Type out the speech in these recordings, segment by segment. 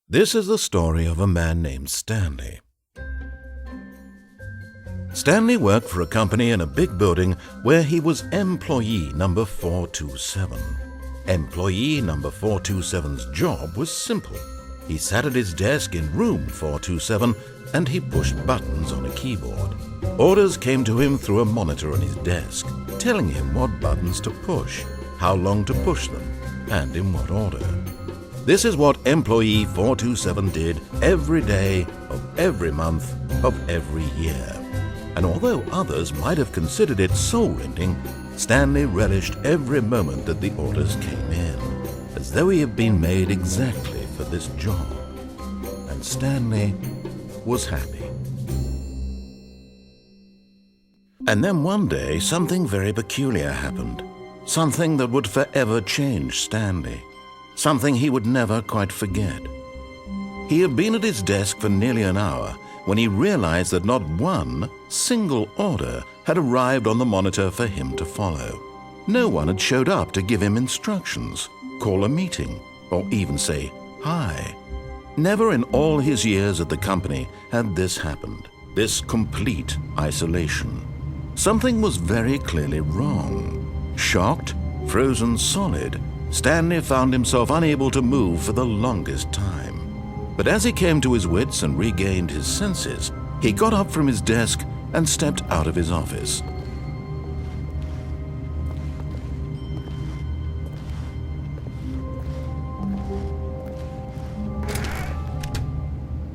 This is the story of a man named Stanley. Stanley worked for a company in a big building where he was employee number 427. Employee number 427's job was simple. He sat at his desk in room 427 and he pushed buttons on a keyboard. Orders came to him through a monitor on his desk, telling him what buttons to push, how long to push them, and in what order. This is what employee 427 did every day of every month of every year. And although others might have considered it soul-rending, Stanley relished every moment that the orders came in, as though he had been made exactly for this job. And Stanley was happy. And then one day, something very peculiar happened. Something that would forever change Stanley. Something he would never quite forget. He had been at his desk for nearly an hour when he realized that not one single order had arrived on the monitor for him to follow. No one had showed up to give him instructions, call a meeting, or even say hi. Never in all his years at the company had this happened, this complete isolation. Something was very clearly wrong. Shocked, frozen solid, Stanley found himself unable to move for the longest time. But as he came to his wits and regained his senses, he got up from his desk and stepped out of his office.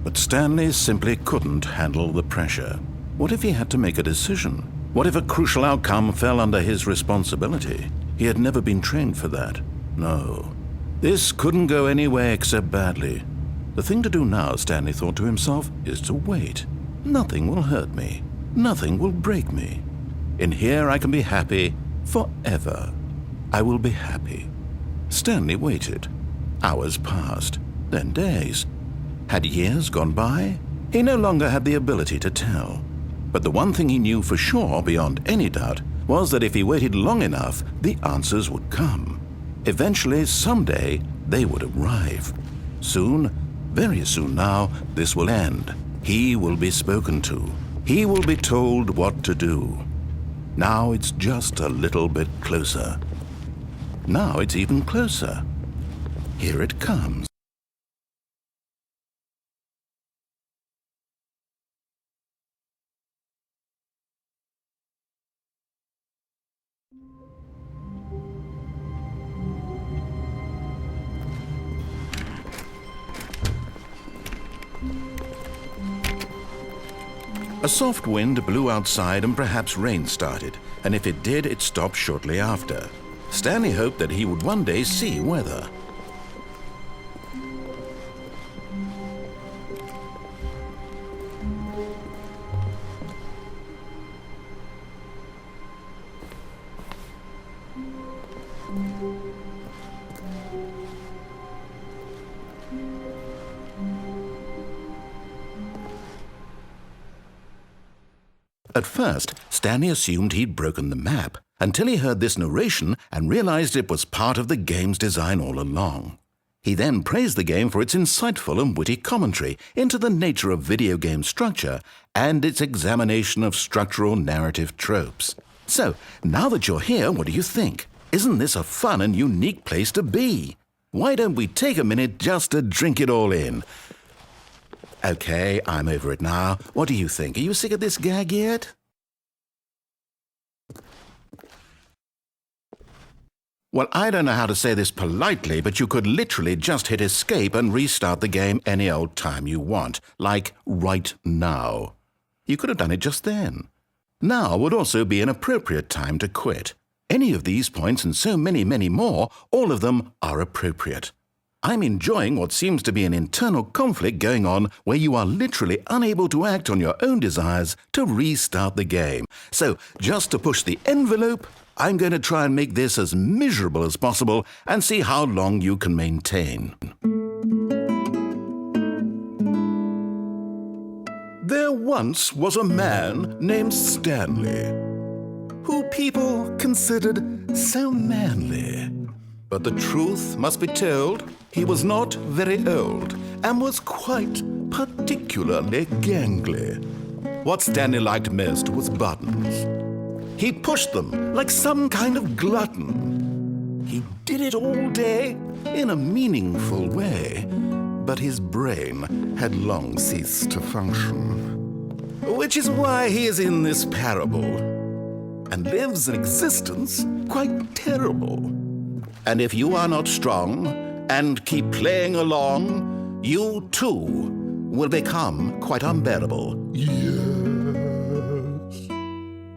But Stanley simply couldn't handle the pressure. What if he had to make a decision? What if a crucial outcome fell under his responsibility? He had never been trained for that. No. This couldn't go any way except badly. The thing to do now, Stanley thought to himself, is to wait. Nothing will hurt me. Nothing will break me. In here I can be happy forever. I will be happy. Stanley waited. Hours passed, then days. Had years gone by? He no longer had the ability to tell. But the one thing he knew for sure, beyond any doubt, was that if he waited long enough, the answers would come. Eventually, someday, they would arrive. Soon, very soon now, this will end. He will be spoken to. He will be told what to do. Now it's just a little bit closer. Now it's even closer. Here it comes. A soft wind blew outside and perhaps rain started, and if it did, it stopped shortly after. Stanley hoped that he would one day see weather. At first, Stanley assumed he'd broken the map, until he heard this narration and realized it was part of the game's design all along. He then praised the game for its insightful and witty commentary into the nature of video game structure and its examination of structural narrative tropes. So, now that you're here, what do you think? Isn't this a fun and unique place to be? Why don't we take a minute just to drink it all in? Okay, I'm over it now. What do you think? Are you sick of this gag yet? Well, I don't know how to say this politely, but you could literally just hit escape and restart the game any old time you want, like right now. You could have done it just then. Now would also be an appropriate time to quit. Any of these points and so many, many more, all of them are appropriate. I'm enjoying what seems to be an internal conflict going on where you are literally unable to act on your own desires to restart the game. So, just to push the envelope, I'm going to try and make this as miserable as possible and see how long you can maintain. There once was a man named Stanley, who people considered so manly. But the truth must be told, He was not very old and was quite particularly gangly. What Stanley liked most was buttons. He pushed them like some kind of glutton. He did it all day in a meaningful way, but his brain had long ceased to function. Which is why he is in this parable and lives an existence quite terrible. And if you are not strong and keep playing along, you too will become quite unbearable. Yes.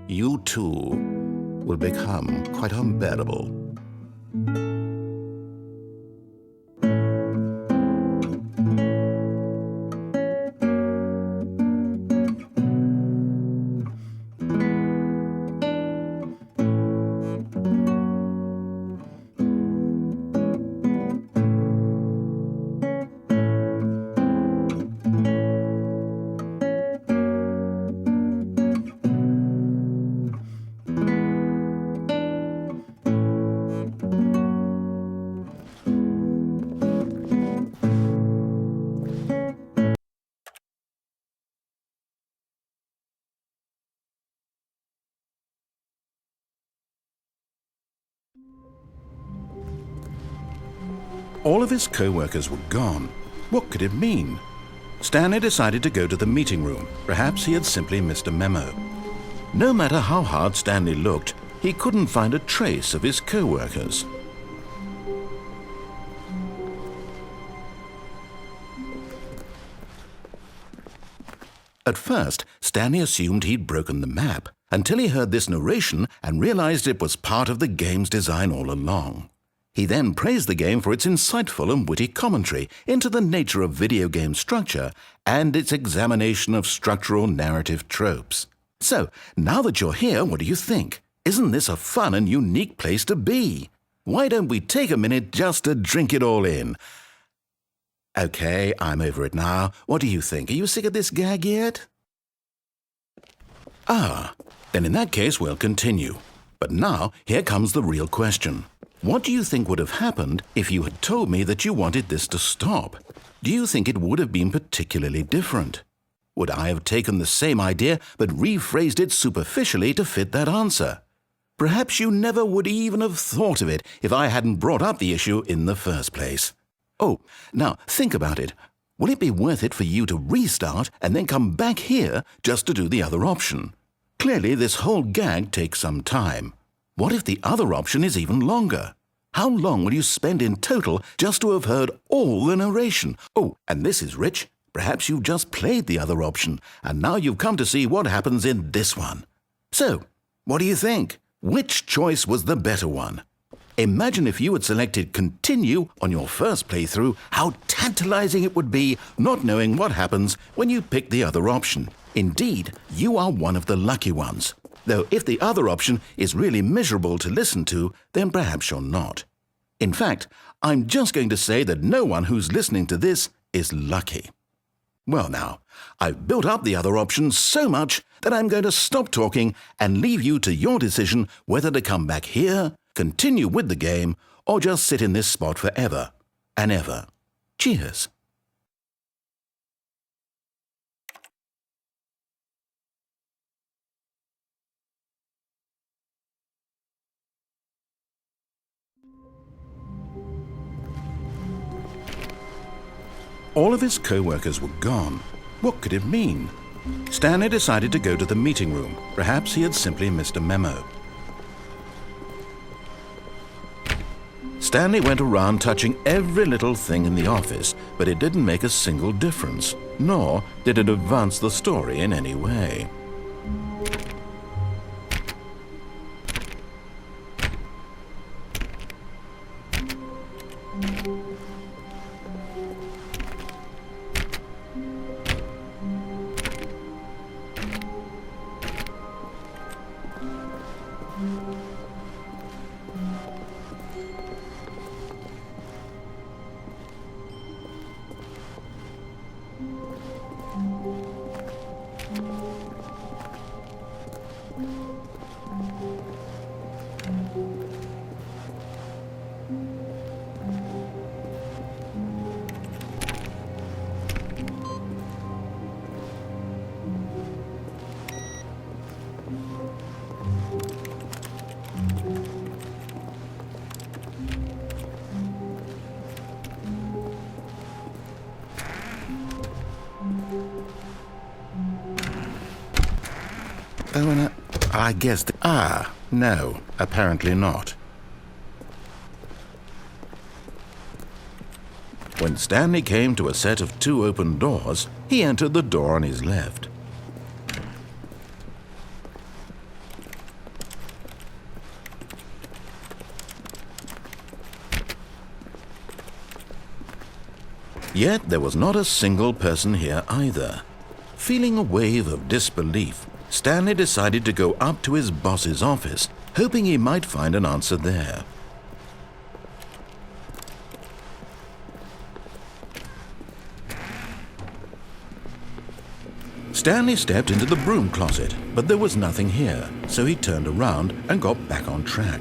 You too will become quite unbearable. All of his co-workers were gone. What could it mean? Stanley decided to go to the meeting room. Perhaps he had simply missed a memo. No matter how hard Stanley looked, he couldn't find a trace of his co-workers. At first, Stanley assumed he'd broken the map, until he heard this narration and realized it was part of the game's design all along. He then praised the game for its insightful and witty commentary into the nature of video game structure and its examination of structural narrative tropes. So, now that you're here, what do you think? Isn't this a fun and unique place to be? Why don't we take a minute just to drink it all in? Okay, I'm over it now. What do you think? Are you sick of this gag yet? Then in that case we'll continue. But now, here comes the real question. What do you think would have happened if you had told me that you wanted this to stop? Do you think it would have been particularly different? Would I have taken the same idea but rephrased it superficially to fit that answer? Perhaps you never would even have thought of it if I hadn't brought up the issue in the first place. Oh, now think about it. Will it be worth it for you to restart and then come back here just to do the other option? Clearly, this whole gag takes some time. What if the other option is even longer? How long will you spend in total just to have heard all the narration? Oh, and this is rich. Perhaps you've just played the other option, and now you've come to see what happens in this one. So, what do you think? Which choice was the better one? Imagine if you had selected Continue on your first playthrough, how tantalizing it would be not knowing what happens when you pick the other option. Indeed, you are one of the lucky ones. Though if the other option is really miserable to listen to, then perhaps you're not. In fact, I'm just going to say that no one who's listening to this is lucky. Well now, I've built up the other option so much that I'm going to stop talking and leave you to your decision whether to come back here, continue with the game, or just sit in this spot forever and ever. Cheers. All of his co-workers were gone. What could it mean? Stanley decided to go to the meeting room. Perhaps he had simply missed a memo. Stanley went around touching every little thing in the office, but it didn't make a single difference, nor did it advance the story in any way. Oh, and I guess... no, apparently not. When Stanley came to a set of 2 open doors, he entered the door on his left. Yet there was not a single person here either. Feeling a wave of disbelief, Stanley decided to go up to his boss's office, hoping he might find an answer there. Stanley stepped into the broom closet, but there was nothing here, so he turned around and got back on track.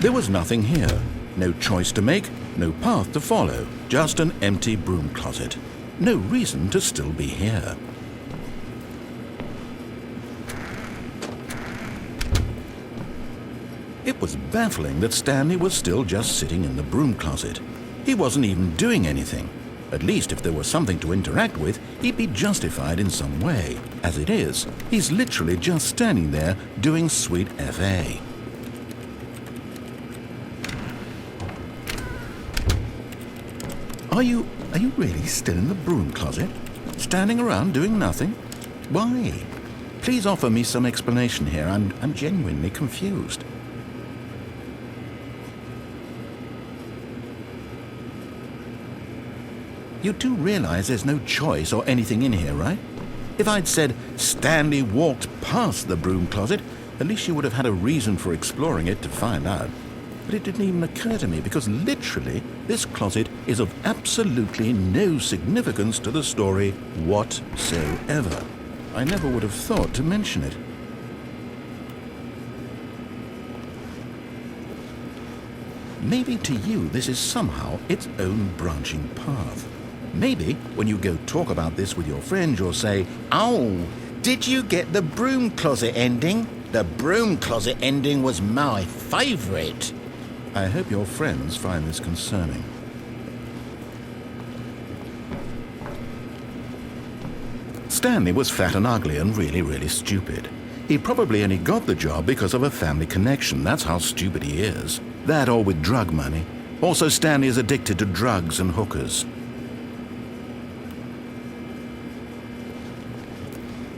There was nothing here. No choice to make, no path to follow, just an empty broom closet. No reason to still be here. It was baffling that Stanley was still just sitting in the broom closet. He wasn't even doing anything. At least if there was something to interact with, he'd be justified in some way. As it is, he's literally just standing there doing sweet FA. Are you really still in the broom closet? Standing around doing nothing? Why? Please offer me some explanation here. I'm genuinely confused. You do realize there's no choice or anything in here, right? If I'd said Stanley walked past the broom closet, at least you would have had a reason for exploring it to find out. But it didn't even occur to me because literally this closet is of absolutely no significance to the story whatsoever. I never would have thought to mention it. Maybe to you this is somehow its own branching path. Maybe when you go talk about this with your friends you'll say, "Oh, did you get the broom closet ending? The broom closet ending was my favorite." I hope your friends find this concerning. Stanley was fat and ugly and really stupid. He probably only got the job because of a family connection. That's how stupid he is. That or with drug money. Also, Stanley is addicted to drugs and hookers.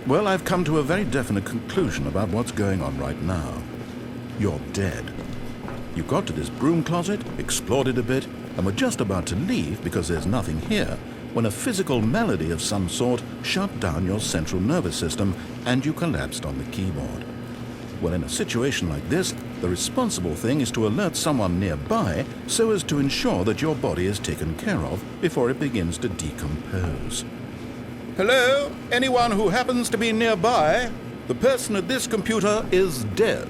Well, I've come to a very definite conclusion about what's going on right now. You're dead. You got to this broom closet, explored it a bit, and were just about to leave because there's nothing here, when a physical malady of some sort shut down your central nervous system and you collapsed on the keyboard. Well, in a situation like this, the responsible thing is to alert someone nearby so as to ensure that your body is taken care of before it begins to decompose. Hello? Anyone who happens to be nearby? The person at this computer is dead.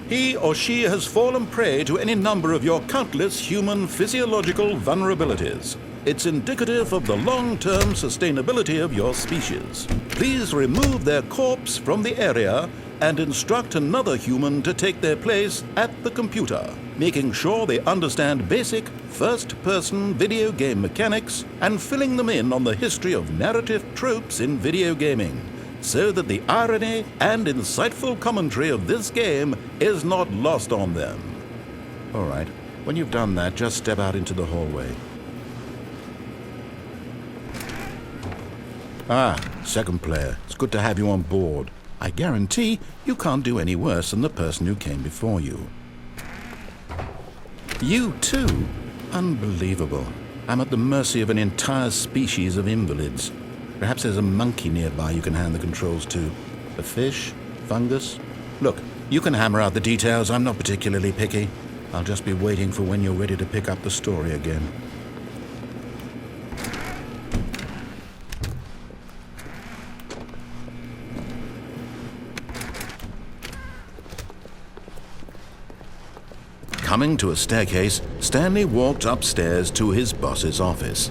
He or she has fallen prey to any number of your countless human physiological vulnerabilities. It's indicative of the long-term sustainability of your species. Please remove their corpse from the area and instruct another human to take their place at the computer, making sure they understand basic first-person video game mechanics and filling them in on the history of narrative tropes in video gaming, so that the irony and insightful commentary of this game is not lost on them. All right, when you've done that, just step out into the hallway. Second player. It's good to have you on board. I guarantee you can't do any worse than the person who came before you. You too? Unbelievable. I'm at the mercy of an entire species of invalids. Perhaps there's a monkey nearby you can hand the controls to. A fish? Fungus? Look, you can hammer out the details. I'm not particularly picky. I'll just be waiting for when you're ready to pick up the story again. Coming to a staircase, Stanley walked upstairs to his boss's office.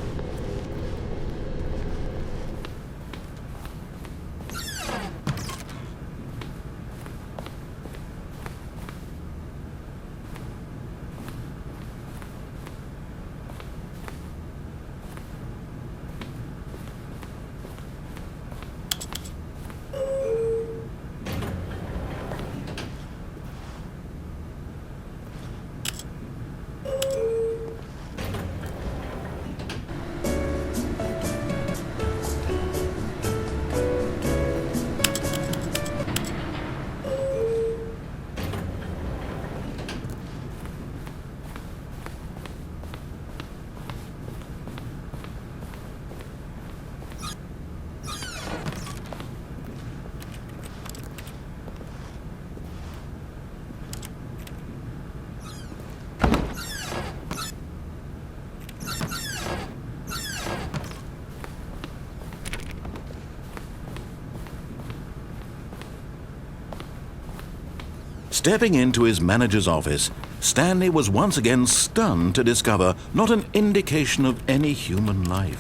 Stepping into his manager's office, Stanley was once again stunned to discover not an indication of any human life.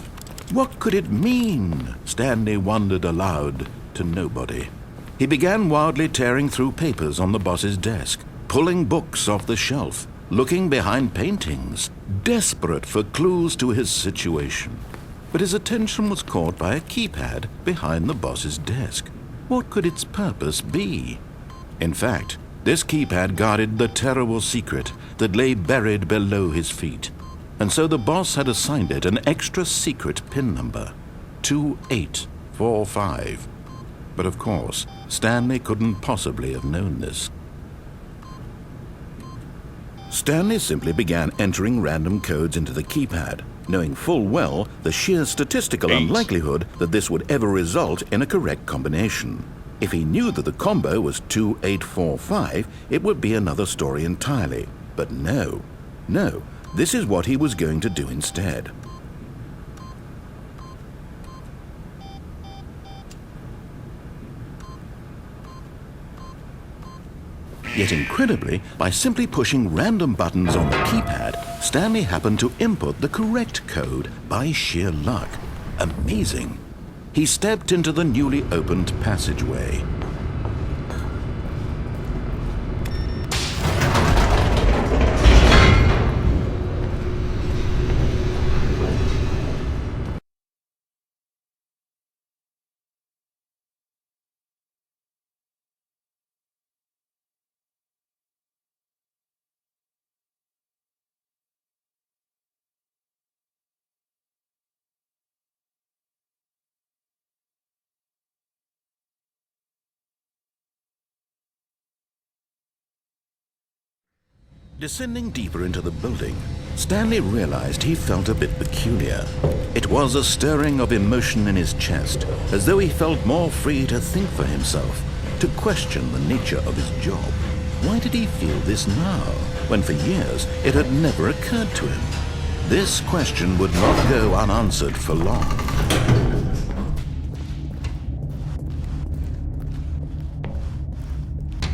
What could it mean? Stanley wondered aloud to nobody. He began wildly tearing through papers on the boss's desk, pulling books off the shelf, looking behind paintings, desperate for clues to his situation. But his attention was caught by a keypad behind the boss's desk. What could its purpose be? In fact, this keypad guarded the terrible secret that lay buried below his feet. And so the boss had assigned it an extra secret PIN number, 2845. But of course, Stanley couldn't possibly have known this. Stanley simply began entering random codes into the keypad, knowing full well the sheer statistical unlikelihood that this would ever result in a correct combination. If he knew that the combo was 2845, it would be another story entirely. But no, this is what he was going to do instead. Yet incredibly, by simply pushing random buttons on the keypad, Stanley happened to input the correct code by sheer luck. Amazing. He stepped into the newly opened passageway. Descending deeper into the building, Stanley realized he felt a bit peculiar. It was a stirring of emotion in his chest, as though he felt more free to think for himself, to question the nature of his job. Why did he feel this now, when for years it had never occurred to him? This question would not go unanswered for long.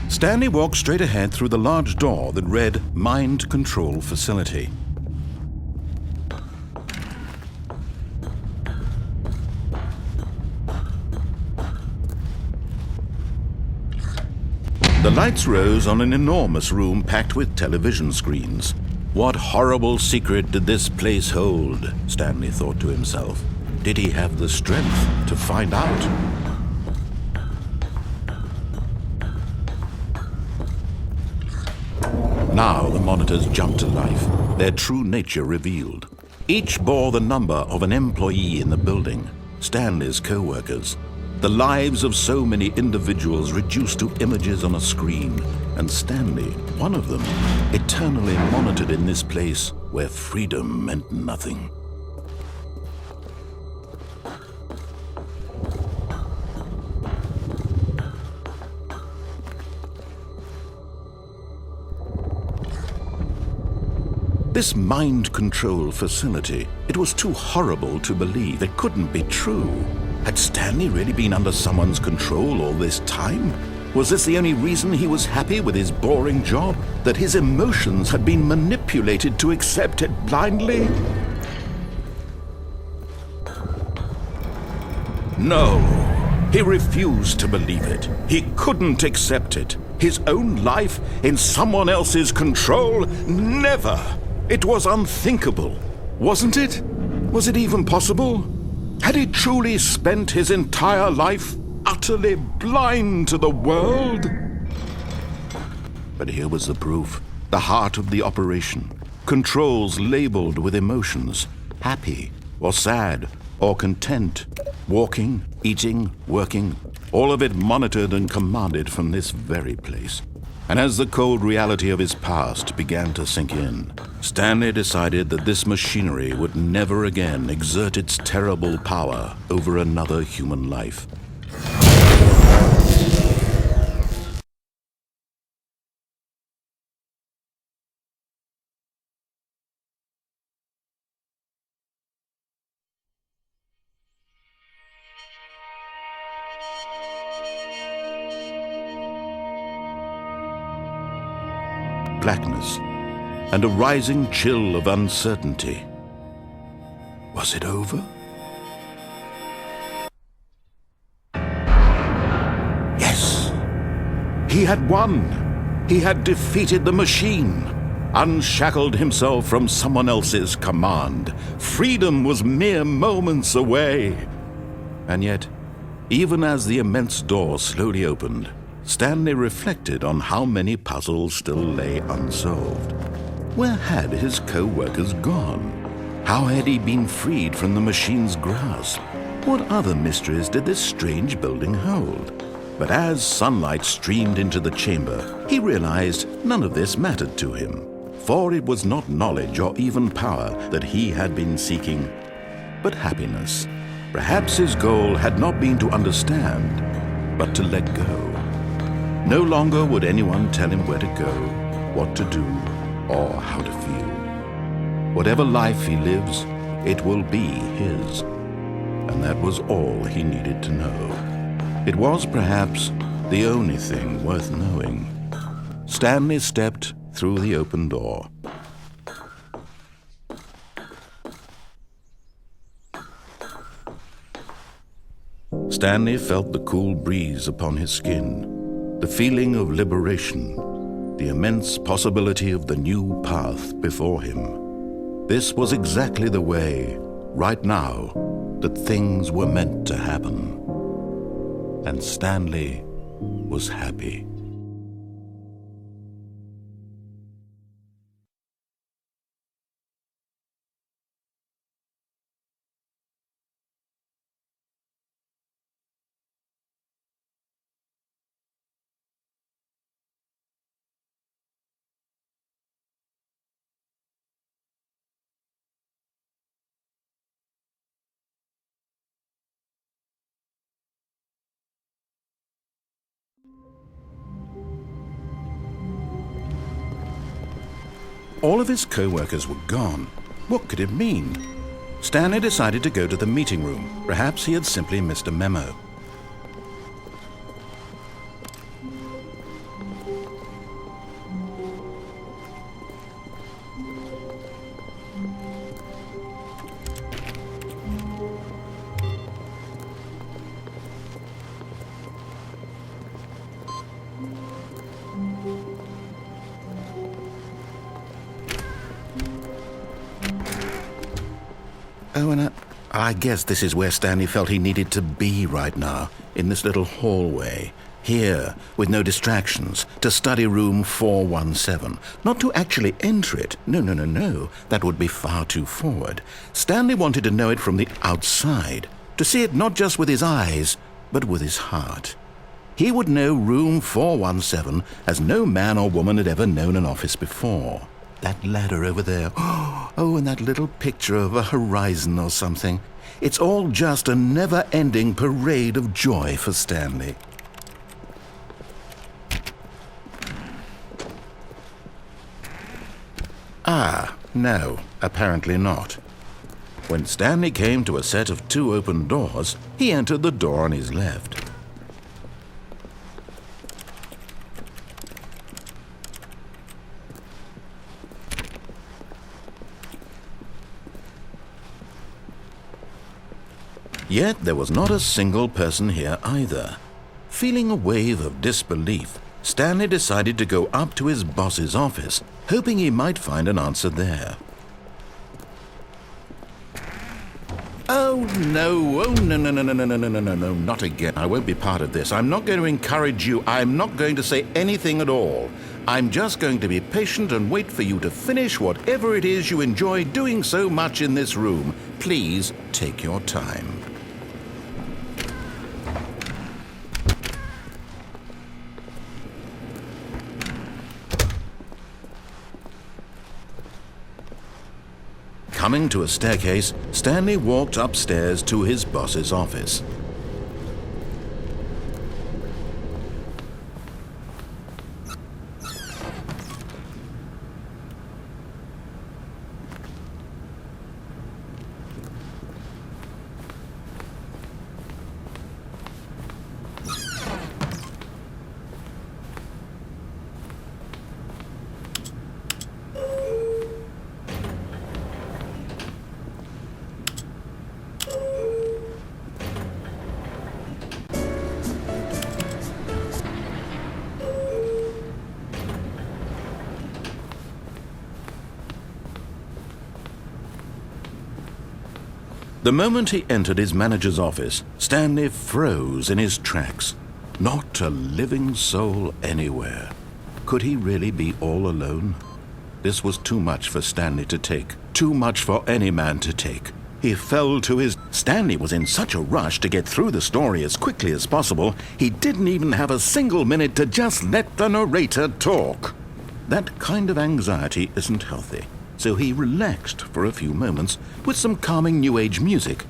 Stanley walked straight ahead through the large door that read Mind Control Facility. The lights rose on an enormous room packed with television screens. What horrible secret did this place hold? Stanley thought to himself. Did he have the strength to find out? Now the monitors jumped to life, their true nature revealed. Each bore the number of an employee in the building, Stanley's co-workers. The lives of so many individuals reduced to images on a screen, and Stanley, one of them, eternally monitored in this place where freedom meant nothing. This mind control facility, it was too horrible to believe. It couldn't be true. Had Stanley really been under someone's control all this time? Was this the only reason he was happy with his boring job? That his emotions had been manipulated to accept it blindly? No, he refused to believe it. He couldn't accept it. His own life in someone else's control? Never! It was unthinkable, wasn't it? Was it even possible? Had he truly spent his entire life utterly blind to the world? But here was the proof, the heart of the operation. Controls labeled with emotions, happy or sad or content, walking, eating, working, all of it monitored and commanded from this very place. And as the cold reality of his past began to sink in, Stanley decided that this machinery would never again exert its terrible power over another human life. blackness and a rising chill of uncertainty. Was it over? Yes! He had won! He had defeated the machine, unshackled himself from someone else's command. Freedom was mere moments away. And yet, even as the immense door slowly opened, Stanley reflected on how many puzzles still lay unsolved. Where had his co-workers gone? How had he been freed from the machine's grasp? What other mysteries did this strange building hold? But as sunlight streamed into the chamber, he realized none of this mattered to him, for it was not knowledge or even power that he had been seeking, but happiness. Perhaps his goal had not been to understand, but to let go. No longer would anyone tell him where to go, what to do, or how to feel. Whatever life he lives, it will be his. And that was all he needed to know. It was perhaps the only thing worth knowing. Stanley stepped through the open door. Stanley felt the cool breeze upon his skin, the feeling of liberation, the immense possibility of the new path before him. This was exactly the way, right now, that things were meant to happen. And Stanley was happy. All of his co-workers were gone. What could it mean? Stanley decided to go to the meeting room. Perhaps he had simply missed a memo. Oh, and I guess this is where Stanley felt he needed to be right now, in this little hallway. Here, with no distractions, to study room 417. Not to actually enter it. No. That would be far too forward. Stanley wanted to know it from the outside, to see it not just with his eyes, but with his heart. He would know room 417 as no man or woman had ever known an office before. That ladder over there. Oh, and that little picture of a horizon or something. It's all just a never-ending parade of joy for Stanley. No, apparently not. When Stanley came to a set of 2 open doors, he entered the door on his left. Yet there was not a single person here either. Feeling a wave of disbelief, Stanley decided to go up to his boss's office, hoping he might find an answer there. Oh, no, not again. I won't be part of this. I'm not going to encourage you. I'm not going to say anything at all. I'm just going to be patient and wait for you to finish whatever it is you enjoy doing so much in this room. Please take your time. Coming to a staircase, Stanley walked upstairs to his boss's office. The moment he entered his manager's office, Stanley froze in his tracks. Not a living soul anywhere. Could he really be all alone? This was too much for Stanley to take. Too much for any man to take. He fell to his... Stanley was in such a rush to get through the story as quickly as possible, he didn't even have a single minute to just let the narrator talk. That kind of anxiety isn't healthy, so he relaxed for a few moments with some calming New Age music.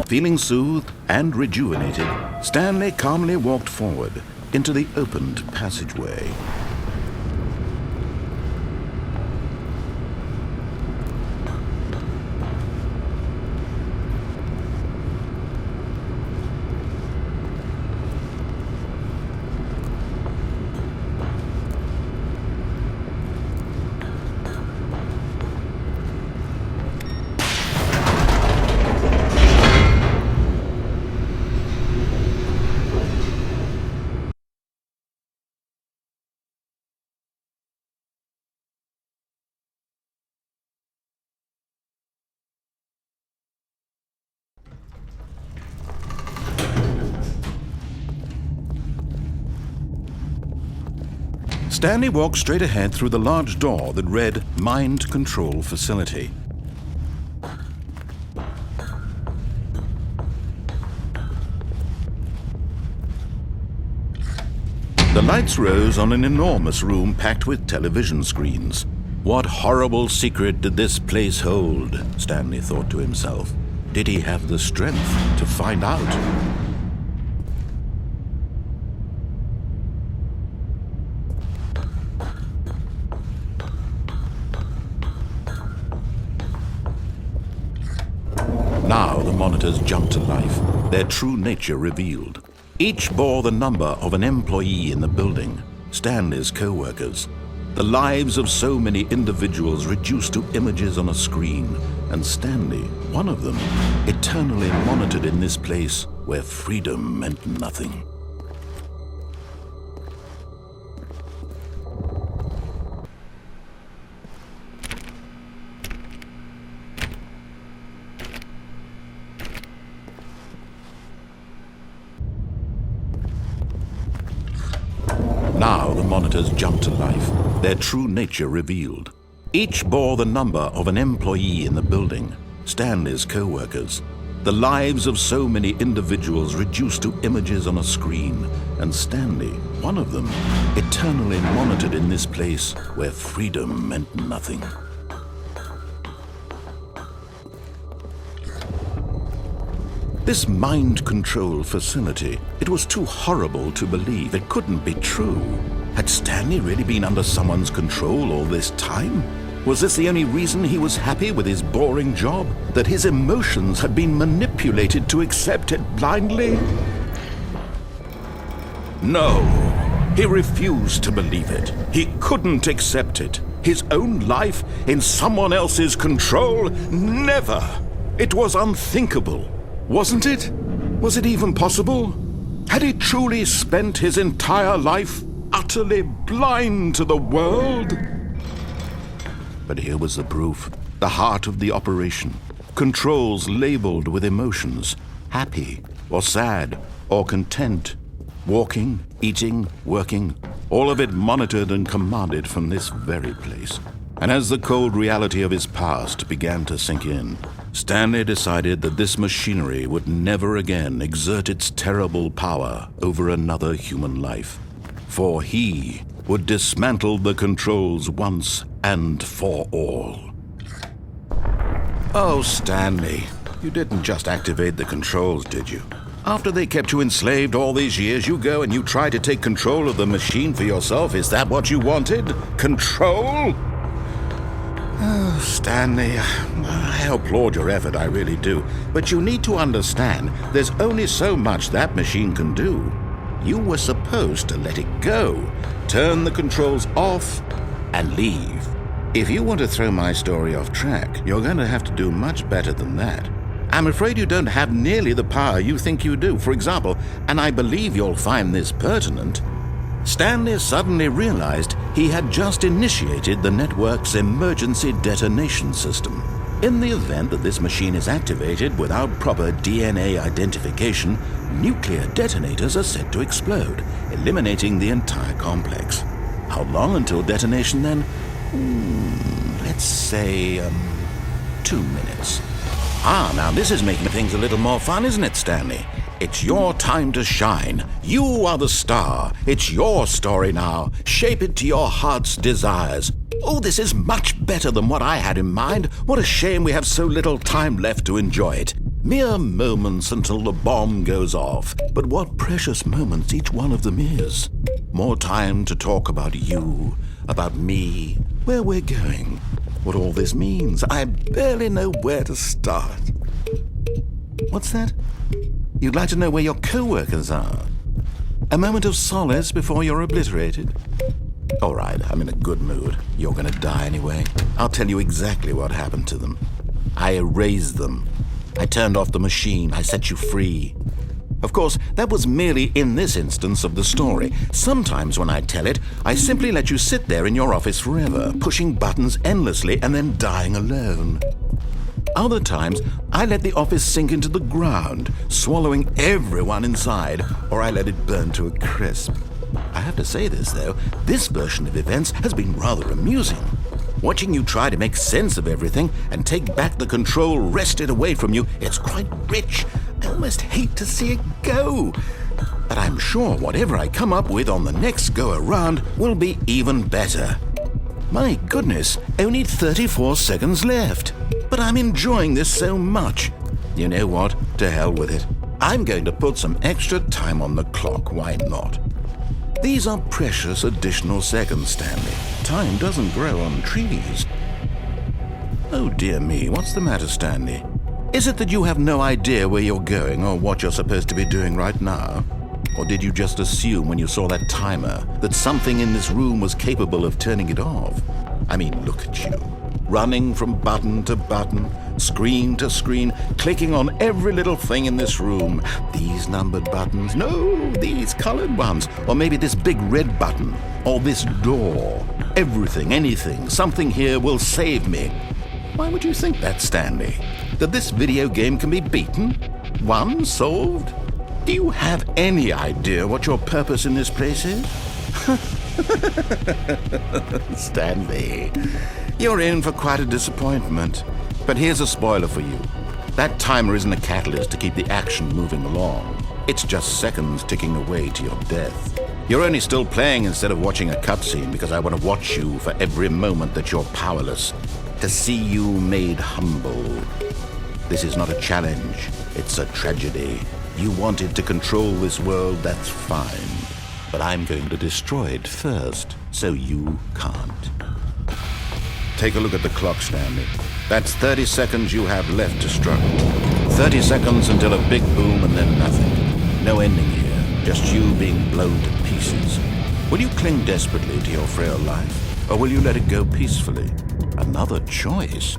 Feeling soothed and rejuvenated, Stanley calmly walked forward into the opened passageway. Stanley walked straight ahead through the large door that read Mind Control Facility. The lights rose on an enormous room packed with television screens. What horrible secret did this place hold? Stanley thought to himself. Did he have the strength to find out? Now the monitors jumped to life, their true nature revealed. Each bore the number of an employee in the building, Stanley's co-workers. The lives of so many individuals reduced to images on a screen, and Stanley, one of them, eternally monitored in this place where freedom meant nothing. Now the monitors jumped to life, their true nature revealed. Each bore the number of an employee in the building, Stanley's co-workers. The lives of so many individuals reduced to images on a screen, and Stanley, one of them, eternally monitored in this place where freedom meant nothing. This mind control facility, it was too horrible to believe. It couldn't be true. Had Stanley really been under someone's control all this time? Was this the only reason he was happy with his boring job? That his emotions had been manipulated to accept it blindly? No, he refused to believe it. He couldn't accept it. His own life in someone else's control? Never! It was unthinkable. Wasn't it? Was it even possible? Had he truly spent his entire life utterly blind to the world? But here was the proof, the heart of the operation. Controls labeled with emotions, happy or sad or content. Walking, eating, working, all of it monitored and commanded from this very place. And as the cold reality of his past began to sink in, Stanley decided that this machinery would never again exert its terrible power over another human life. For he would dismantle the controls once and for all. Oh, Stanley, you didn't just activate the controls, did you? After they kept you enslaved all these years, you go and you try to take control of the machine for yourself. Is that what you wanted? Control? Oh, Stanley, I applaud your effort, I really do. But you need to understand, there's only so much that machine can do. You were supposed to let it go, turn the controls off, and leave. If you want to throw my story off track, you're going to have to do much better than that. I'm afraid you don't have nearly the power you think you do. For example, and I believe you'll find this pertinent, Stanley suddenly realized he had just initiated the network's emergency detonation system. In the event that this machine is activated without proper DNA identification, nuclear detonators are set to explode, eliminating the entire complex. How long until detonation then? Let's say, 2 minutes. Now this is making things a little more fun, isn't it, Stanley? It's your time to shine. You are the star. It's your story now. Shape it to your heart's desires. Oh, this is much better than what I had in mind. What a shame we have so little time left to enjoy it. Mere moments until the bomb goes off. But what precious moments each one of them is. More time to talk about you, about me, where we're going, what all this means. I barely know where to start. What's that? You'd like to know where your co-workers are? A moment of solace before you're obliterated? All right, I'm in a good mood. You're going to die anyway. I'll tell you exactly what happened to them. I erased them. I turned off the machine. I set you free. Of course, that was merely in this instance of the story. Sometimes when I tell it, I simply let you sit there in your office forever, pushing buttons endlessly and then dying alone. Other times, I let the office sink into the ground, swallowing everyone inside, or I let it burn to a crisp. I have to say this, though, this version of events has been rather amusing. Watching you try to make sense of everything and take back the control wrested away from you, it's quite rich. I almost hate to see it go. But I'm sure whatever I come up with on the next go-around will be even better. My goodness, only 34 seconds left. But I'm enjoying this so much. You know what? To hell with it. I'm going to put some extra time on the clock, why not? These are precious additional seconds, Stanley. Time doesn't grow on trees. Oh dear me, what's the matter, Stanley? Is it that you have no idea where you're going or what you're supposed to be doing right now? Or did you just assume when you saw that timer that something in this room was capable of turning it off? I mean, look at you. Running from button to button, screen to screen, clicking on every little thing in this room. These numbered buttons, no, these colored ones. Or maybe this big red button, or this door. Everything, anything, something here will save me. Why would you think that, Stanley? That this video game can be beaten? Won? Solved? Do you have any idea what your purpose in this place is? Stanley, you're in for quite a disappointment. But here's a spoiler for you. That timer isn't a catalyst to keep the action moving along. It's just seconds ticking away to your death. You're only still playing instead of watching a cutscene because I want to watch you for every moment that you're powerless, to see you made humble. This is not a challenge. It's a tragedy. You wanted to control this world, that's fine. But I'm going to destroy it first, so you can't. Take a look at the clock, Stanley. That's 30 seconds you have left to struggle. 30 seconds until a big boom and then nothing. No ending here, just you being blown to pieces. Will you cling desperately to your frail life, or will you let it go peacefully? Another choice.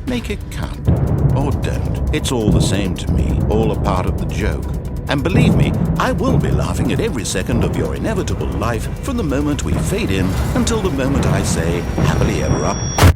Make it count. Or don't. It's all the same to me, all a part of the joke. And believe me, I will be laughing at every second of your inevitable life from the moment we fade in until the moment I say, happily ever after.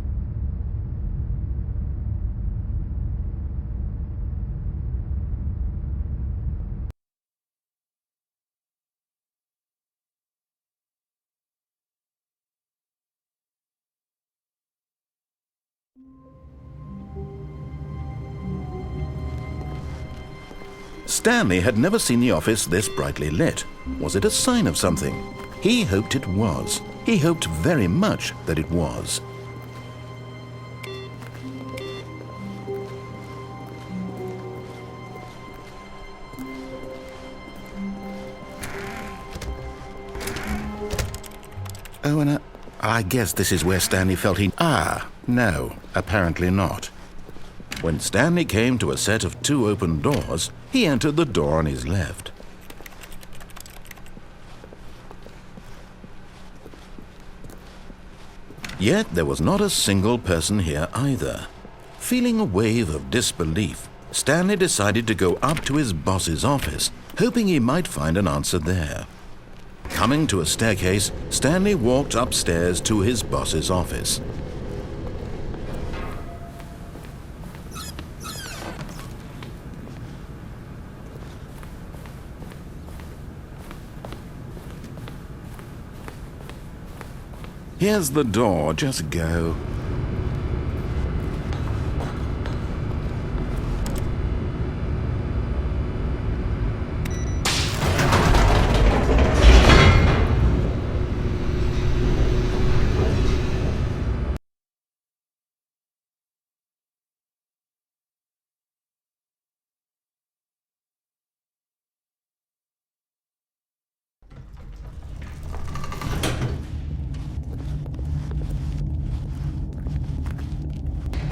Stanley had never seen the office this brightly lit. Was it a sign of something? He hoped it was. He hoped very much that it was. Oh, and I guess this is where Stanley felt he... no, apparently not. When Stanley came to a set of 2 open doors, he entered the door on his left. Yet there was not a single person here either. Feeling a wave of disbelief, Stanley decided to go up to his boss's office, hoping he might find an answer there. Coming to a staircase, Stanley walked upstairs to his boss's office. Here's the door, just go.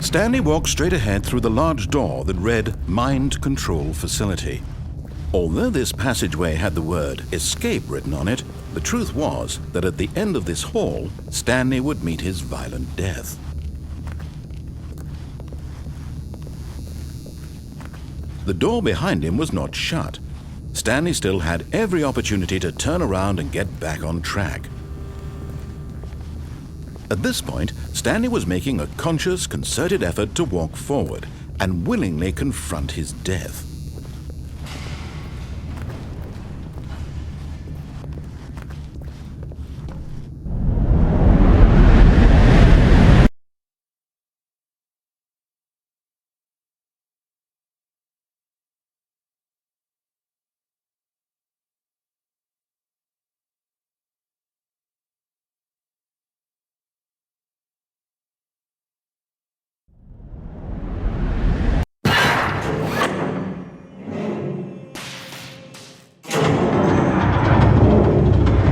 Stanley walked straight ahead through the large door that read Mind Control Facility. Although this passageway had the word Escape written on it, the truth was that at the end of this hall, Stanley would meet his violent death. The door behind him was not shut. Stanley still had every opportunity to turn around and get back on track. At this point, Stanley was making a conscious, concerted effort to walk forward and willingly confront his death.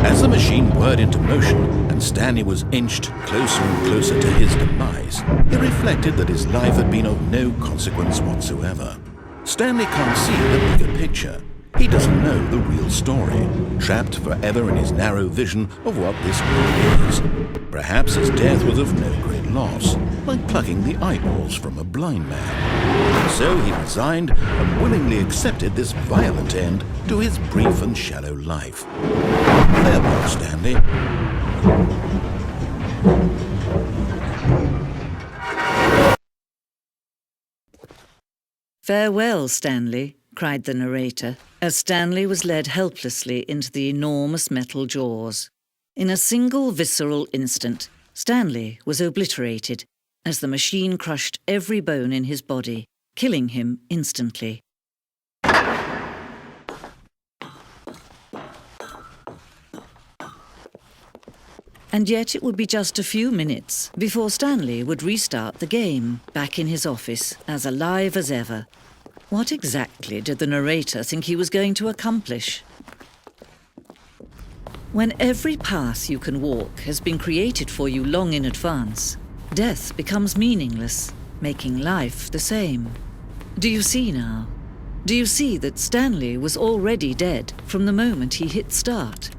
As the machine whirred into motion and Stanley was inched closer and closer to his demise, he reflected that his life had been of no consequence whatsoever. Stanley can't see the bigger picture. He doesn't know the real story, trapped forever in his narrow vision of what this world is. Perhaps his death was of no great loss, like plucking the eyeballs from a blind man. So he resigned and willingly accepted this violent end to his brief and shallow life. Farewell, Stanley. "Farewell, Stanley," cried the narrator, as Stanley was led helplessly into the enormous metal jaws. In a single visceral instant, Stanley was obliterated as the machine crushed every bone in his body, killing him instantly. And yet it would be just a few minutes before Stanley would restart the game, back in his office, as alive as ever. What exactly did the narrator think he was going to accomplish? When every path you can walk has been created for you long in advance, death becomes meaningless, making life the same. Do you see now? Do you see that Stanley was already dead from the moment he hit start?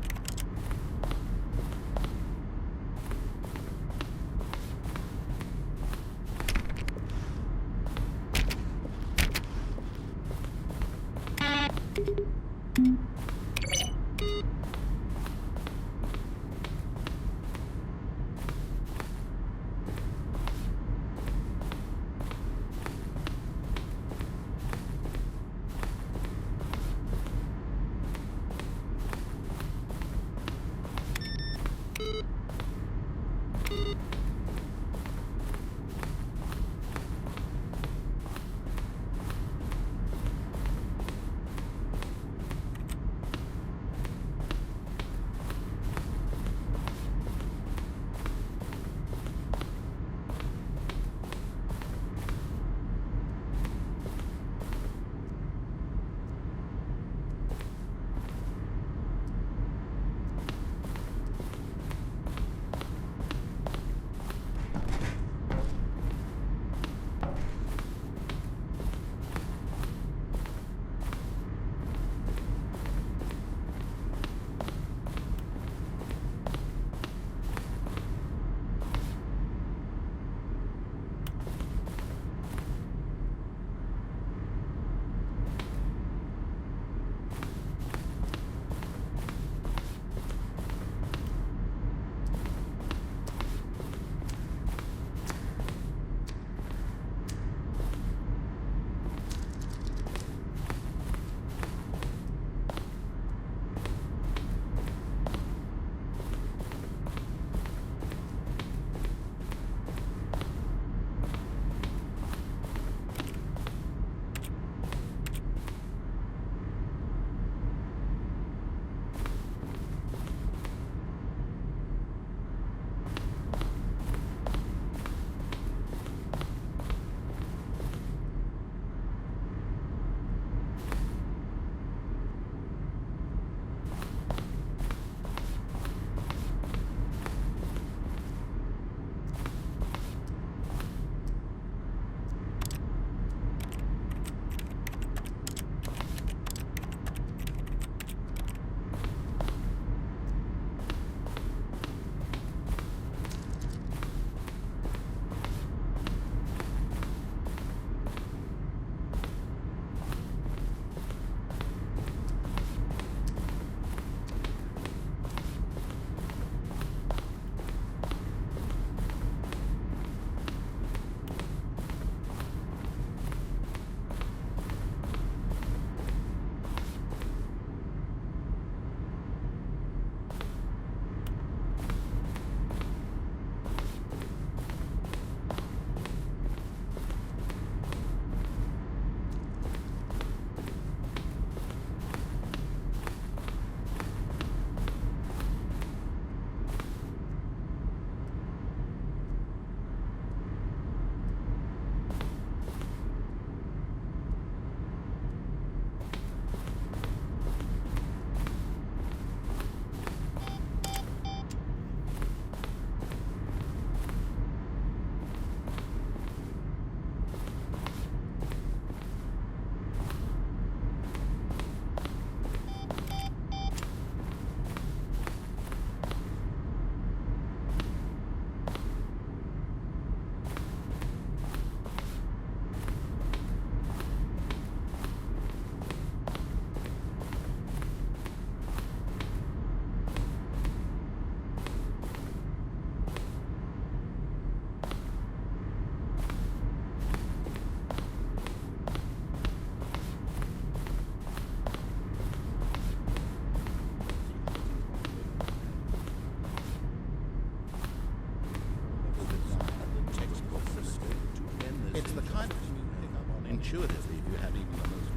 intuitively if you had even the most...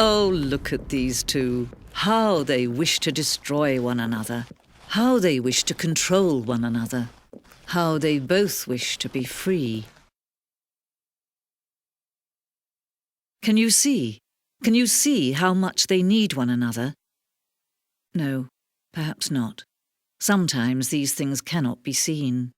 Oh, look at these two. How they wish to destroy one another. How they wish to control one another. How they both wish to be free. Can you see? Can you see how much they need one another? No, perhaps not. Sometimes these things cannot be seen.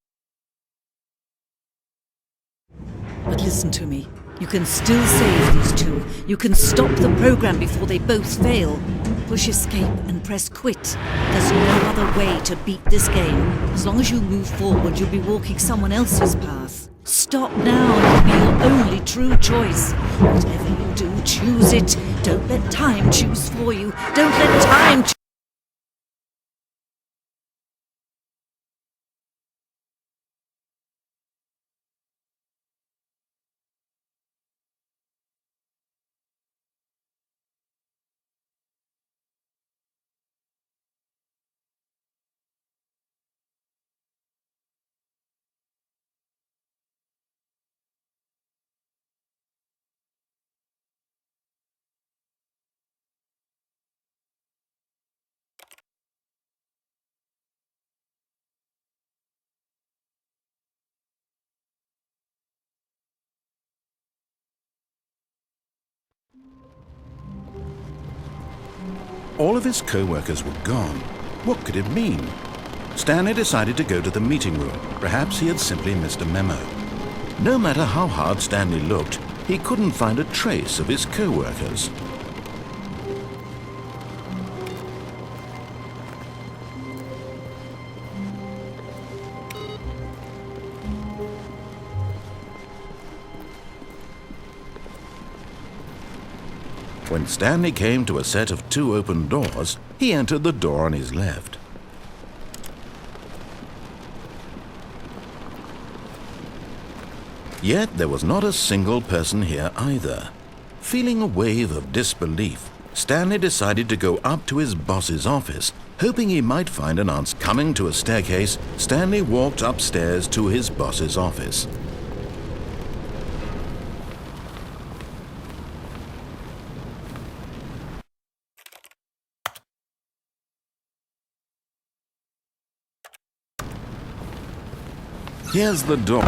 But listen to me. You can still save these two. You can stop the program before they both fail. Push escape and press quit. There's no other way to beat this game. As long as you move forward, you'll be walking someone else's path. Stop now and it'll be your only true choice. Whatever you do, choose it. Don't let time choose for you. Don't let time choose. All of his co-workers were gone. What could it mean? Stanley decided to go to the meeting room. Perhaps he had simply missed a memo. No matter how hard Stanley looked, he couldn't find a trace of his co-workers. When Stanley came to a set of 2 open doors, he entered the door on his left. Yet there was not a single person here either. Feeling a wave of disbelief, Stanley decided to go up to his boss's office, hoping he might find an answer. Coming to a staircase, Stanley walked upstairs to his boss's office. Here's the door.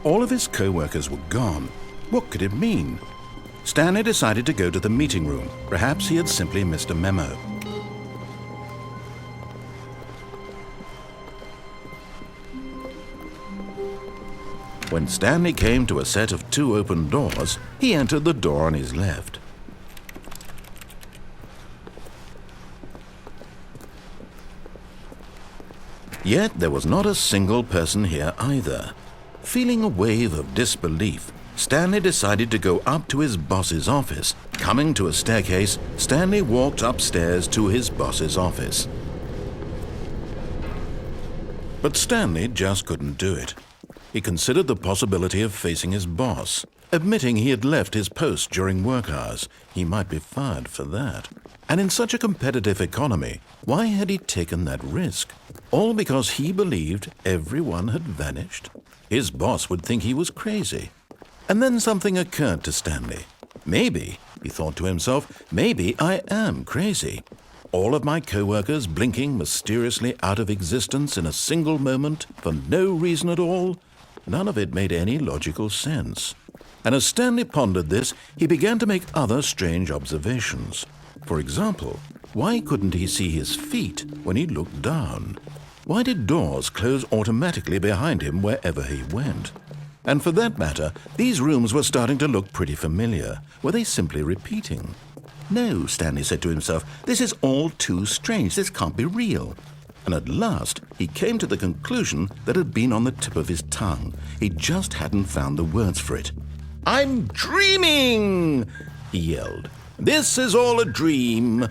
All of his co-workers were gone. What could it mean? Stanley decided to go to the meeting room. Perhaps he had simply missed a memo. When Stanley came to a set of 2 open doors, he entered the door on his left. Yet there was not a single person here either. Feeling a wave of disbelief, Stanley decided to go up to his boss's office. Coming to a staircase, Stanley walked upstairs to his boss's office. But Stanley just couldn't do it. He considered the possibility of facing his boss. Admitting he had left his post during work hours, he might be fired for that. And in such a competitive economy, why had he taken that risk? All because he believed everyone had vanished? His boss would think he was crazy. And then something occurred to Stanley. Maybe, he thought to himself, maybe I am crazy. All of my co-workers blinking mysteriously out of existence in a single moment for no reason at all? None of it made any logical sense. And as Stanley pondered this, he began to make other strange observations. For example, why couldn't he see his feet when he looked down? Why did doors close automatically behind him wherever he went? And for that matter, these rooms were starting to look pretty familiar. Were they simply repeating? No, Stanley said to himself, this is all too strange. This can't be real. And at last, he came to the conclusion that had been on the tip of his tongue. He just hadn't found the words for it. "I'm dreaming!" he yelled. "This is all a dream."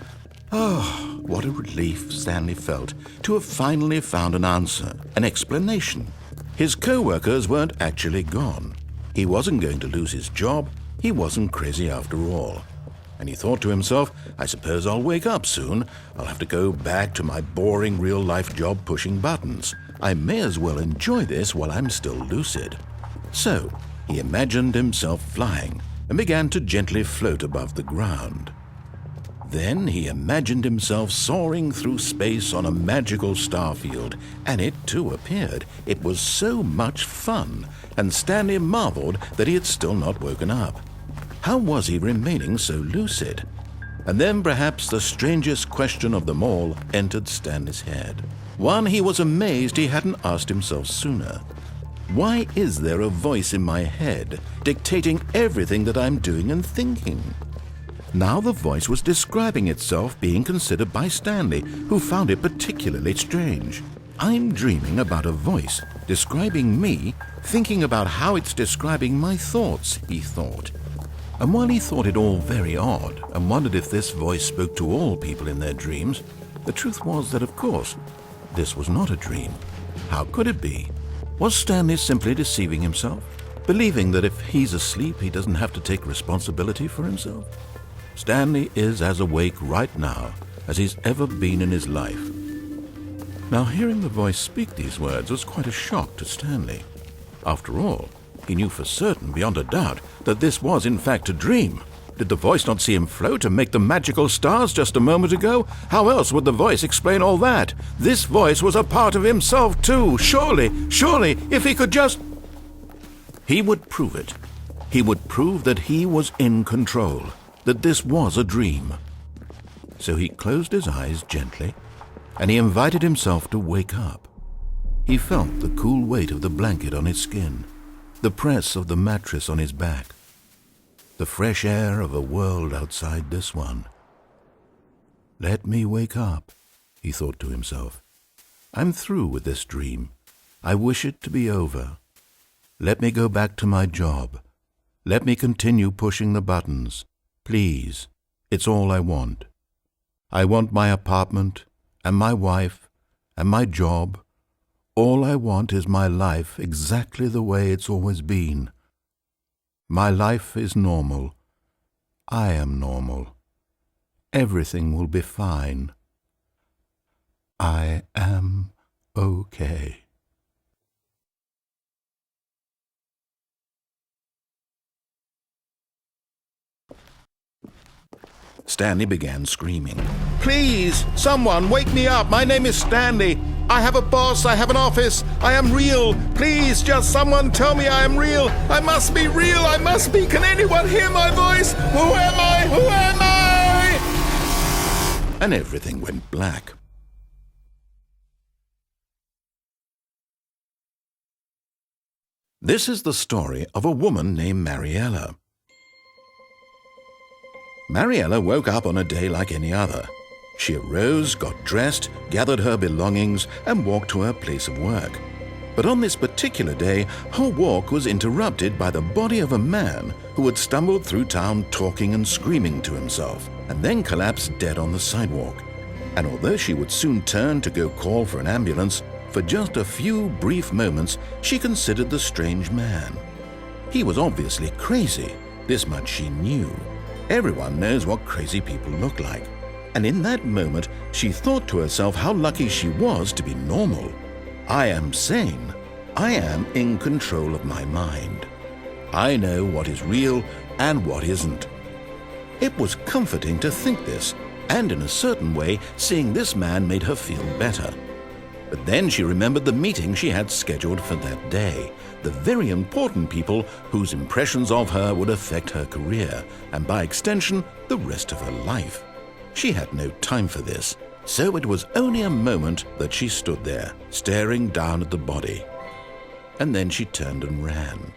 Oh, what a relief Stanley felt to have finally found an answer, an explanation. His co-workers weren't actually gone. He wasn't going to lose his job. He wasn't crazy after all. And he thought to himself, I suppose I'll wake up soon. I'll have to go back to my boring real-life job pushing buttons. I may as well enjoy this while I'm still lucid. So, he imagined himself flying and began to gently float above the ground. Then he imagined himself soaring through space on a magical starfield, and it too appeared. It was so much fun, and Stanley marveled that he had still not woken up. How was he remaining so lucid? And then perhaps the strangest question of them all entered Stanley's head. One he was amazed he hadn't asked himself sooner. Why is there a voice in my head dictating everything that I'm doing and thinking? Now the voice was describing itself being considered by Stanley, who found it particularly strange. I'm dreaming about a voice describing me, thinking about how it's describing my thoughts, he thought. And while he thought it all very odd and wondered if this voice spoke to all people in their dreams, the truth was that, of course, this was not a dream. How could it be? Was Stanley simply deceiving himself, believing that if he's asleep, he doesn't have to take responsibility for himself? Stanley is as awake right now as he's ever been in his life. Now, hearing the voice speak these words was quite a shock to Stanley. After all, he knew for certain, beyond a doubt, that this was in fact a dream. Did the voice not see him float and make the magical stars just a moment ago? How else would the voice explain all that? This voice was a part of himself too. Surely, if he could just... He would prove it. He would prove that he was in control, that this was a dream. So he closed his eyes gently, and he invited himself to wake up. He felt the cool weight of the blanket on his skin, the press of the mattress on his back, the fresh air of a world outside this one. Let me wake up, he thought to himself. I'm through with this dream. I wish it to be over. Let me go back to my job. Let me continue pushing the buttons. Please, it's all I want. I want my apartment and my wife and my job. All I want is my life exactly the way it's always been. My life is normal. I am normal. Everything will be fine. I am okay. Stanley began screaming. Please, someone, wake me up. My name is Stanley. I have a boss. I have an office. I am real. Please, just someone tell me I am real. I must be real. I must be. Can anyone hear my voice? Who am I? Who am I? And everything went black. This is the story of a woman named Mariella. Mariella woke up on a day like any other. She arose, got dressed, gathered her belongings, and walked to her place of work. But on this particular day, her walk was interrupted by the body of a man who had stumbled through town talking and screaming to himself, and then collapsed dead on the sidewalk. And although she would soon turn to go call for an ambulance, for just a few brief moments she considered the strange man. He was obviously crazy. This much she knew. Everyone knows what crazy people look like. And in that moment, she thought to herself how lucky she was to be normal. I am sane. I am in control of my mind. I know what is real and what isn't. It was comforting to think this, and in a certain way, seeing this man made her feel better. But then she remembered the meeting she had scheduled for that day, the very important people whose impressions of her would affect her career, and by extension, the rest of her life. She had no time for this, so it was only a moment that she stood there, staring down at the body. And then she turned and ran.